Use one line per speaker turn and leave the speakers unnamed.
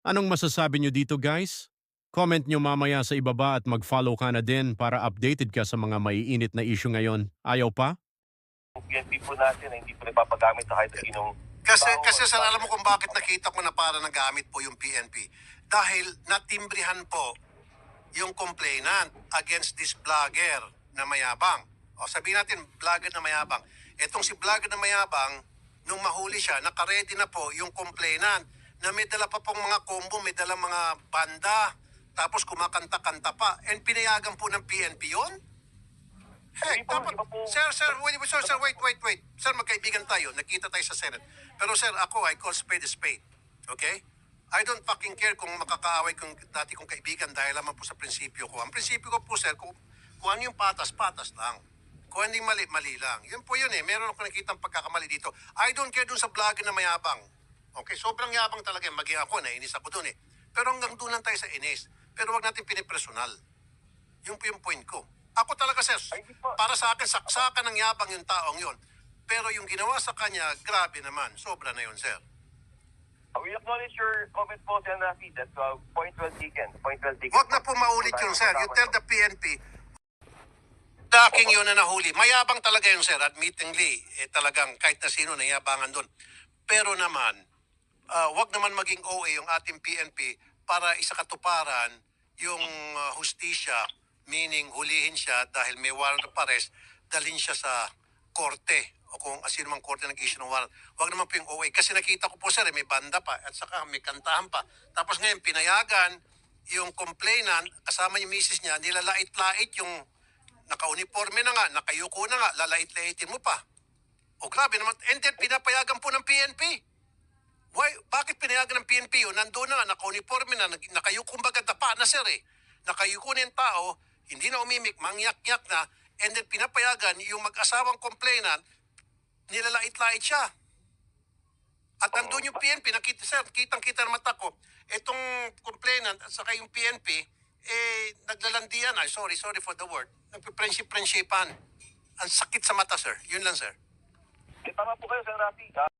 Anong masasabi nyo dito guys? Comment nyo mamaya sa ibaba at mag-follow ka na din para updated ka sa mga maiinit na issue ngayon. Ayaw pa?
PNP po natin na hindi po nagpapagamit sa kahit sinong
Kasi sir, alam mo kung bakit nakita ko na para nagamit po yung PNP? Dahil natimbrihan po yung complainant against this vlogger na mayabang. O sabihin natin, vlogger na mayabang. Etong si vlogger na mayabang, nung mahuli siya, nakaredy na po yung complainant na may dala pa pong mga combo, may dala mga banda, tapos kumakanta-kanta pa. And pinayagan po ng PNP yun? Heck,
Hindi po,
dapat,
iba po.
wait. Sir, magkaibigan tayo. Nakita tayo sa Senate. Pero sir, ako, I call spade a spade. Okay? I don't fucking care kung makakaaway kong dati kong kaibigan dahil lamang po sa prinsipyo ko. Ang prinsipyo ko po, sir, kung ano yung patas lang. Kung ano yung mali lang. Yun po yun eh. Meron ako nakikitang pagkakamali dito. I don't care dun sa vlogger na mayabang. Okay? Sobrang yabang talaga. Maging ako, nainis ako dun eh. Pero hanggang doon lang tayo sa inis. Pero wag natin pinipersonal. Yun po yung point ko. Ako talaga, sir, para sa akin, saksakan ng yabang yung taong yun. Pero yung ginawa sa kanya, grabe naman. Sobra na yun, sir.
We acknowledge your comment po, Sen. Rafi. That's point well taken. Point well taken.
Huwag na po maulit yun, sir. You tell the PNP, daking yun na nahuli. Mayabang talaga yun, sir. Admittingly, talagang kahit na sino nayabangan doon. Pero naman, wag naman maging OA yung ating PNP para isakatuparan yung hustisya, meaning hulihin siya dahil may warrant of arrest, dalhin siya sa korte o kung sino mang korte nag-issue ng warrant. Huwag naman po yung OA. Kasi nakita ko po, sir, may banda pa at saka may kantahan pa. Tapos ngayon, pinayagan yung complainant, kasama yung misis niya, nilalait-lait yung naka-uniforme na nga, nakayuko na nga, lalait-laitin mo pa. O grabe naman. And then, pinapayagan po ng PNP. Why? Bakit pinayagan ng PNP yun? Nandoon na nga, naka-uniforme na, nakayuko, kumbaga dapa na, sir eh. Nakayuko na yung tao, hindi na umimik, mangyak-yak na, and then pinapayagan yung mag-asawang complainant, nilalait-lait siya. At nandun yung PNP, nakita, sir, kitang-kita naman ako, itong complainant at saka yung PNP, naglalandian, sorry for the word, nagpiprensip-prensipan. Ang sakit sa mata, sir. Yun lang, sir.
Tama po kayo, Sen. Rafi.